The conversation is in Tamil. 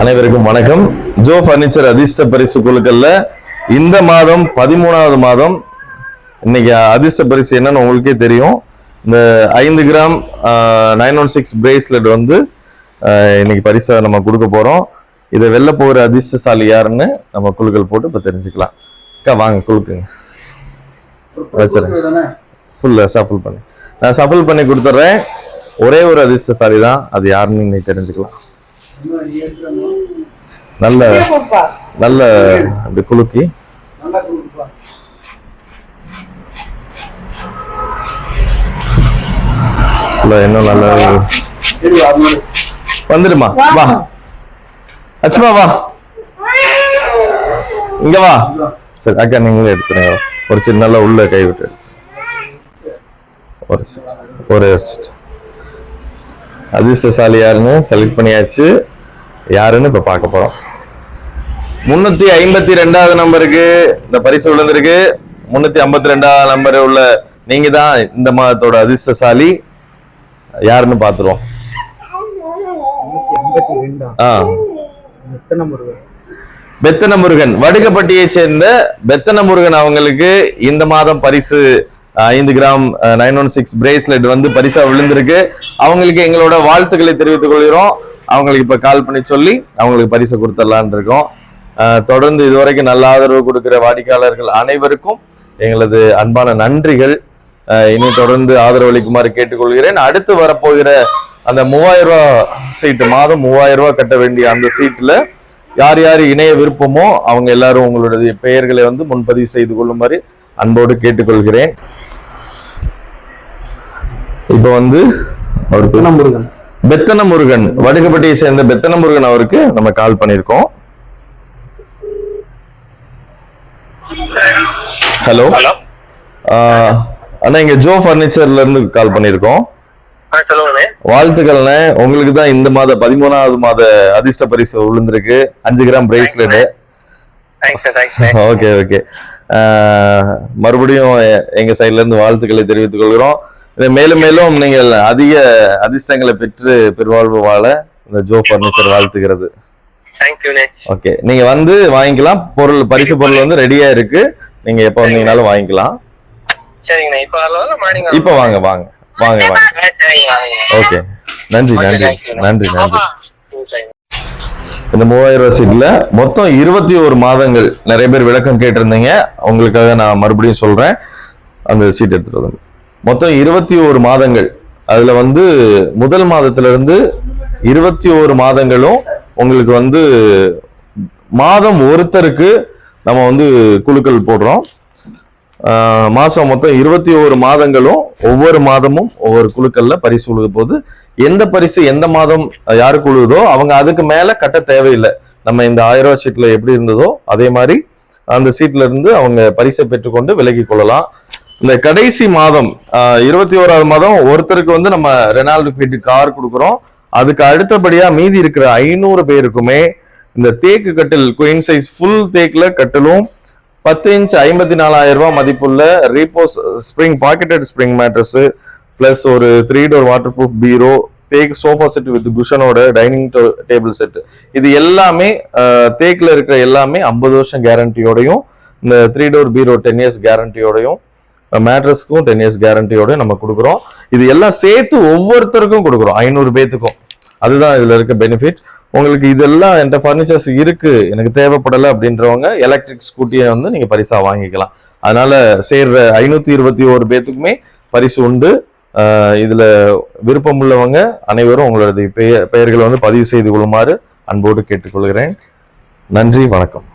அனைவருக்கும் வணக்கம். ஜோ பர்னிச்சர் அதிர்ஷ்ட பரிசு குழுக்கள்ல இந்த மாதம் 13வது மாதம் இன்னைக்கு அதிர்ஷ்ட பரிசு என்னன்னு உங்களுக்கே தெரியும். இந்த 5 கிராம் 916 பிரேஸ்லெட் வந்து இன்னைக்கு பரிசை நம்ம கொடுக்க போறோம். இதை வெல்ல போகிற அதிர்ஷ்டசாலி யாருன்னு நம்ம குழுக்கள் போட்டு இப்ப தெரிஞ்சுக்கலாம். அக்கா வாங்க குழுக்குங்க, வச்சுறேன். ஃபுல்லா ஷஃபிள் பண்ணி நான் ஷஃபிள் பண்ணி கொடுத்துட்றேன். ஒரே ஒரு அதிர்ஷ்டசாலி தான், அது யாருன்னு இன்னைக்கு தெரிஞ்சுக்கலாம். நல்ல நல்ல அப்படி குலுக்கி இன்னும் நல்ல வந்துடுமா. வா அச்சுமா, வா இங்க வா. சரி அக்கா நீங்களே எடுத்துருங்க. ஒரு சின்ன நல்ல உள்ள கை விட்டு ஒரே அதிர்ஷ்டசாலி யாருன்னு செலக்ட் பண்ணியாச்சு. யாருன்னு இப்ப பார்க்க போறோம். 352வது நம்பருக்கு இந்த பரிசு விழுந்திருக்கு. 352வது நம்பர் உள்ள நீங்க தான் இந்த மாதத்தோட அதிர்ஷ்டசாலி. யாருன்னு பாத்துருவோம். பெத்தன முருகன், வடுகப்பட்டியை சேர்ந்த பெத்தன முருகன் அவங்களுக்கு இந்த மாதம் பரிசு 5 கிராம் 916 பிரேஸ்லெட் வந்து பரிசா விழுந்திருக்கு. அவங்களுக்கு எங்களோட வாழ்த்துக்களை தெரிவித்துக் கொள்கிறோம். அவங்களுக்கு இப்ப கால் பண்ணி சொல்லி அவங்களுக்கு பரிசு கொடுத்துடலான் இருக்கோம். தொடர்ந்து இதுவரைக்கும் நல்ல ஆதரவு கொடுக்கிற வாடிக்கையாளர்கள் அனைவருக்கும் எங்களது அன்பான நன்றிகள். இனி தொடர்ந்து ஆதரவு அளிக்குமாறு கேட்டுக்கொள்கிறேன். அடுத்து வரப்போகிற அந்த 3000 ரூபாய் சீட்டு, மாதம் 3000 ரூபாய் கட்ட வேண்டிய அந்த சீட்டுல யார் யார் இணைய விருப்பமோ அவங்க எல்லாரும் உங்களுடைய பெயர்களை வந்து முன்பதிவு செய்து கொள்ளுமாறு அன்போடு கேட்டுக்கொள்கிறேன். இப்ப வந்து அவருக்கு பெத்தன முருகன், வடுகப்பட்டியை சேர்ந்த பெத்தன முருகன் அவருக்கு நம்ம கால் பண்ணிருக்கோம். ஹலோ அண்ணா, இங்க ஜோ பர்னிச்சர்ல இருந்து கால் பண்ணிருக்கோம். வாழ்த்துக்கள்ண்ணே. உங்களுக்கு தான் இந்த மாத 13வது மாத அதிர்ஷ்ட பரிசு விழுந்திருக்கு. 5 கிராம் பிரேஸ்லெட். Okay okay. மறுபடியும் எங்க சைட்ல இருந்து வாழ்த்துக்களை தெரிவித்துக் கொள்கிறோம். மேலும் மேலும் நீங்கள் அதிக அதிர்ஷ்டங்களை பெற்று பெருவாழ்வு வாழ இந்த ஜோ பர்னிச்சர் வாழ்த்துகிறது. ஓகே, நீங்க வந்து வாங்கிக்கலாம். பொருள், பரிசு பொருள் வந்து ரெடியா இருக்கு. நீங்க எப்ப வந்தீங்கனாலும் வாங்கிக்கலாம். இப்ப வாங்க வாங்க வாங்க வாங்க. ஓகே, நன்றி நன்றி நன்றி நன்றி. இந்த 3000 ரூபாய் சீட்ல மொத்தம் 21 மாதங்கள். நிறைய பேர் விளக்கம் கேட்டிருந்தீங்க, உங்களுக்காக நான் மறுபடியும் சொல்றேன். அந்த சீட் எடுத்துட்டு வந்து மொத்தம் 21 மாதங்கள். அதுல வந்து முதல் மாதத்துல இருந்து 21 மாதங்களும் உங்களுக்கு வந்து மாதம் ஒருத்தருக்கு நம்ம வந்து குழுக்கள் போடுறோம். மாசம் மொத்தம் 21 மாதங்களும் ஒவ்வொரு மாதமும் ஒவ்வொரு குழுக்கள்ல பரிசு உழுக போது எந்த பரிசு எந்த மாதம் யாருக்கு உழுதோ அவங்க அதுக்கு மேல கட்ட தேவையில்லை. நம்ம இந்த 1000 ரூபாய் சீட்ல எப்படி இருந்ததோ அதே மாதிரி அந்த சீட்ல இருந்து அவங்க பரிசை பெற்றுக்கொண்டு விலகி கொள்ளலாம். இந்த கடைசி மாதம் 21வது மாதம் ஒருத்தருக்கு வந்து நம்ம ரெனால்டு குவிட் கார் கொடுக்குறோம். அதுக்கு அடுத்தபடியா மீதி இருக்கிற 500 பேருக்குமே இந்த தேக்கு கட்டில், குயின் சைஸ் ஃபுல் தேக்ல கட்டிலும் 10 இன்ச் 54,000 ரூபாய் மதிப்புள்ள Repose spring pocketed spring mattress plus ஒரு 3 டோர் வாட்டர் ப்ரூஃப் பீரோ, தேக் சோஃபா செட் வித் குஷனோட டைனிங் டேபிள் செட், இது எல்லாமே தேக்ல இருக்கிற எல்லாமே 50 வருஷம் கேரண்டியோடையும், இந்த 3 டோர் பீரோ 10 இயர்ஸ் கேரண்டியோடையும், மேட்ரஸ்க்கும் 10 இயர்ஸ் கேரண்டியோட நம்ம கொடுக்குறோம். இது எல்லாம் சேர்த்து ஒவ்வொருத்தருக்கும் கொடுக்குறோம், 500 பேத்துக்கும். அதுதான் இதுல இருக்க பெனிஃபிட். உங்களுக்கு இதெல்லாம் என்கிட்ட பர்னிச்சர்ஸ் இருக்கு, எனக்கு தேவைப்படலை அப்படின்றவங்க எலக்ட்ரிக் ஸ்கூட்டியை வந்து நீங்க பரிசா வாங்கிக்கலாம். அதனால சேர்ற 521 பேத்துக்குமே பரிசு உண்டு. இதுல விருப்பம் உள்ளவங்க அனைவரும் உங்களோட பெயர்களை வந்து பதிவு செய்து கொள்ளுமாறு அன்போடு கேட்டுக்கொள்கிறேன். நன்றி, வணக்கம்.